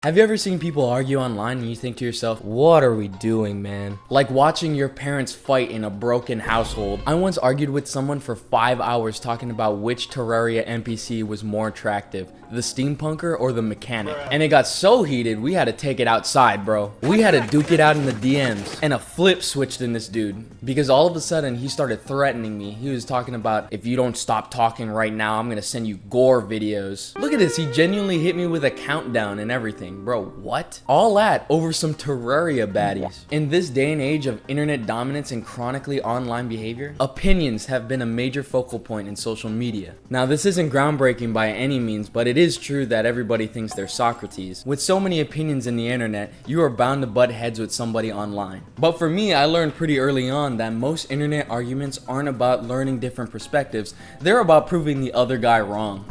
Have you ever seen people argue online and you think to yourself, what are we doing, man? Like watching your parents fight in a broken household. I once argued with someone for 5 hours talking about which Terraria NPC was more attractive, the steampunker or the mechanic. And it got so heated, we had to take it outside, bro. We had to duke it out in the DMs. And a flip switched in this dude. Because all of a sudden, he started threatening me. He was talking about, if you don't stop talking right now, I'm gonna send you gore videos. Look at this, he genuinely hit me with a countdown and everything. Bro, what? All that over some Terraria baddies. In this day and age of internet dominance and chronically online behavior, opinions have been a major focal point in social media. Now, this isn't groundbreaking by any means, but it is true that everybody thinks they're Socrates. With so many opinions in the internet, you are bound to butt heads with somebody online. But for me, I learned pretty early on that most internet arguments aren't about learning different perspectives, they're about proving the other guy wrong.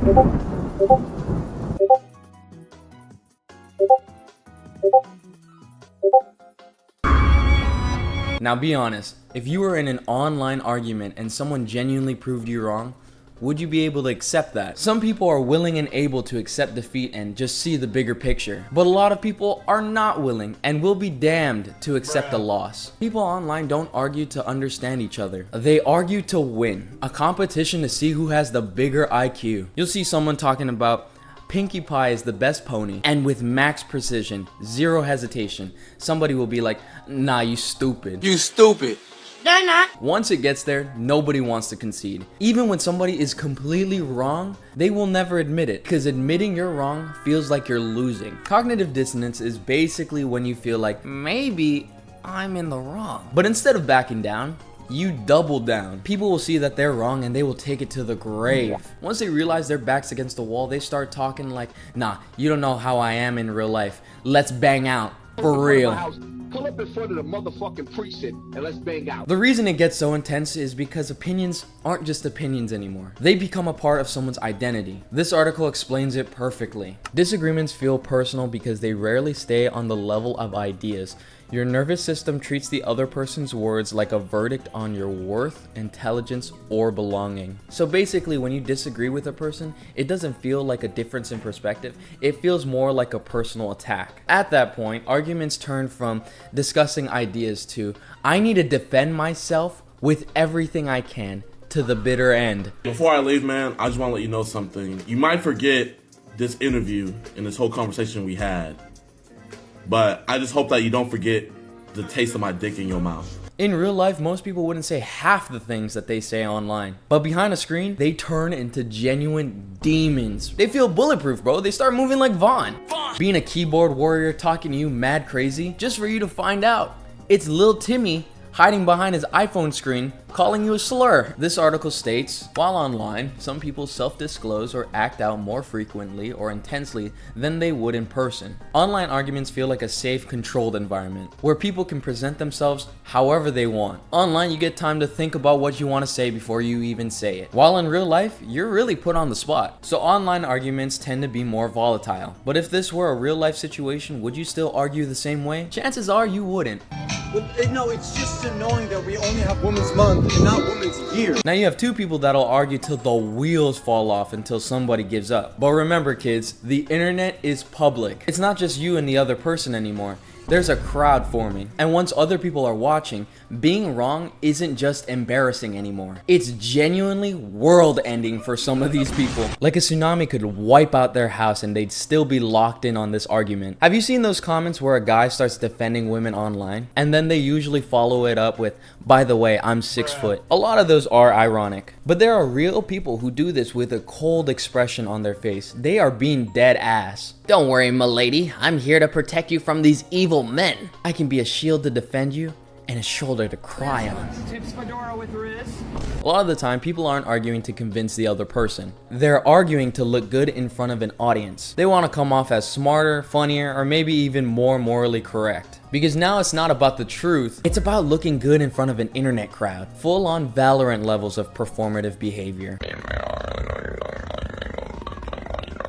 Now be honest, if you were in an online argument and someone genuinely proved you wrong, would you be able to accept that? Some people are willing and able to accept defeat and just see the bigger picture. But a lot of people are not willing and will be damned to accept a loss. People online don't argue to understand each other. They argue to win. A competition to see who has the bigger IQ. You'll see someone talking about Pinkie Pie is the best pony, and with max precision, zero hesitation, somebody will be like, nah, you stupid. You stupid. They're not. Once it gets there, nobody wants to concede. Even when somebody is completely wrong, they will never admit it, because admitting you're wrong feels like you're losing. Cognitive dissonance is basically when you feel like, maybe I'm in the wrong. But instead of backing down, you double down. People will see that they're wrong and they will take it to the grave. Once they realize their back's against the wall, they start talking like, nah, you don't know how I am in real life. Let's bang out. For real. Pull up in front of the motherfucking precinct and let's bang out. The reason it gets so intense is because opinions aren't just opinions anymore. They become a part of someone's identity. This article explains it perfectly. Disagreements feel personal because they rarely stay on the level of ideas. Your nervous system treats the other person's words like a verdict on your worth, intelligence, or belonging. So basically, when you disagree with a person, it doesn't feel like a difference in perspective. It feels more like a personal attack. At that point, arguments turn from discussing ideas to, I need to defend myself with everything I can, to the bitter end. Before I leave, man, I just want to let you know something. You might forget this interview and this whole conversation we had, but I just hope that you don't forget the taste of my dick in your mouth. In real life, most people wouldn't say half the things that they say online. But behind a screen, they turn into genuine demons. They feel bulletproof, bro. They start moving like Vaughn. Being a keyboard warrior talking to you mad crazy just for you to find out. It's Lil Timmy hiding behind his iPhone screen, calling you a slur. This article states, while online, some people self-disclose or act out more frequently or intensely than they would in person. Online arguments feel like a safe, controlled environment where people can present themselves however they want. Online, you get time to think about what you want to say before you even say it. While in real life, you're really put on the spot. So online arguments tend to be more volatile. But if this were a real life situation, would you still argue the same way? Chances are you wouldn't. No, it's just annoying that we only have Women's Month and not Women's Year. Now you have two people that'll argue till the wheels fall off until somebody gives up. But remember, kids, the internet is public. It's not just you and the other person anymore. There's a crowd forming. And once other people are watching, being wrong isn't just embarrassing anymore. It's genuinely world-ending for some of these people. Like a tsunami could wipe out their house and they'd still be locked in on this argument. Have you seen those comments where a guy starts defending women online? And then they usually follow it up with, by the way, I'm 6 foot. A lot of those are ironic. But there are real people who do this with a cold expression on their face. They are being dead ass. Don't worry, m'lady. I'm here to protect you from these evil men. I can be a shield to defend you and a shoulder to cry on. A lot of the time, people aren't arguing to convince the other person. They're arguing to look good in front of an audience. They want to come off as smarter, funnier, or maybe even more morally correct. Because now it's not about the truth, it's about looking good in front of an internet crowd. Full-on Valorant levels of performative behavior.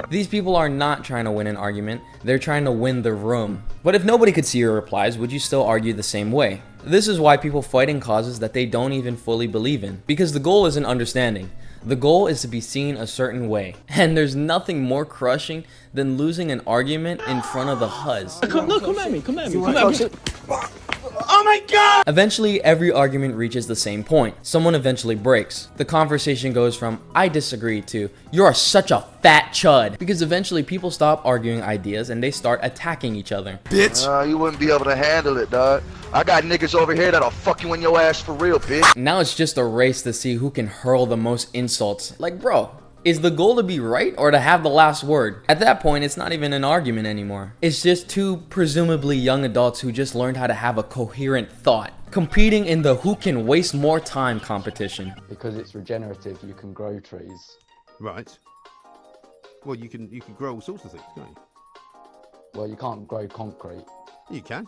These people are not trying to win an argument, they're trying to win the room. But if nobody could see your replies, would you still argue the same way? This is why people fight in causes that they don't even fully believe in, because the goal isn't understanding. The goal is to be seen a certain way. And there's nothing more crushing than losing an argument in front of the huzz. Come at me. Oh my god! Eventually, every argument reaches the same point. Someone eventually breaks. The conversation goes from, I disagree, to, you're such a fat chud. Because eventually people stop arguing ideas and they start attacking each other. Bitch! You wouldn't be able to handle it, dog. I got niggas over here that'll fuck you in your ass for real, bitch. Now it's just a race to see who can hurl the most insults. Like, bro, is the goal to be right or to have the last word? At that point, it's not even an argument anymore. It's just two presumably young adults who just learned how to have a coherent thought, competing in the who can waste more time competition. Because it's regenerative, you can grow trees. Right. Well, you can grow all sorts of things, can't you? Well, you can't grow concrete. You can.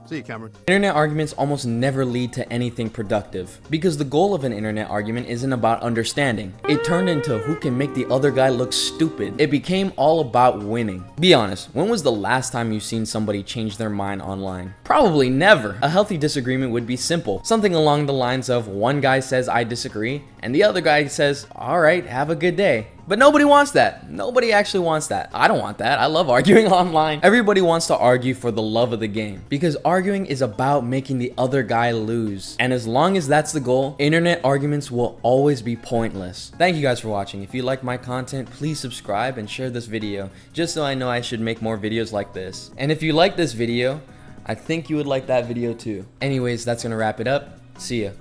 See you, Cameron. Internet arguments almost never lead to anything productive because the goal of an internet argument isn't about understanding. It turned into who can make the other guy look stupid. It became all about winning. Be honest, when was the last time you've seen somebody change their mind online? Probably never. A healthy disagreement would be simple. Something along the lines of one guy says I disagree and the other guy says, all right, have a good day. But nobody wants that. Nobody actually wants that. I don't want that. I love arguing online. Everybody wants to argue for the love of the game because arguing is about making the other guy lose. And as long as that's the goal, internet arguments will always be pointless. Thank you guys for watching. If you like my content, please subscribe and share this video just so I know I should make more videos like this. And if you like this video, I think you would like that video too. Anyways, that's gonna wrap it up. See ya.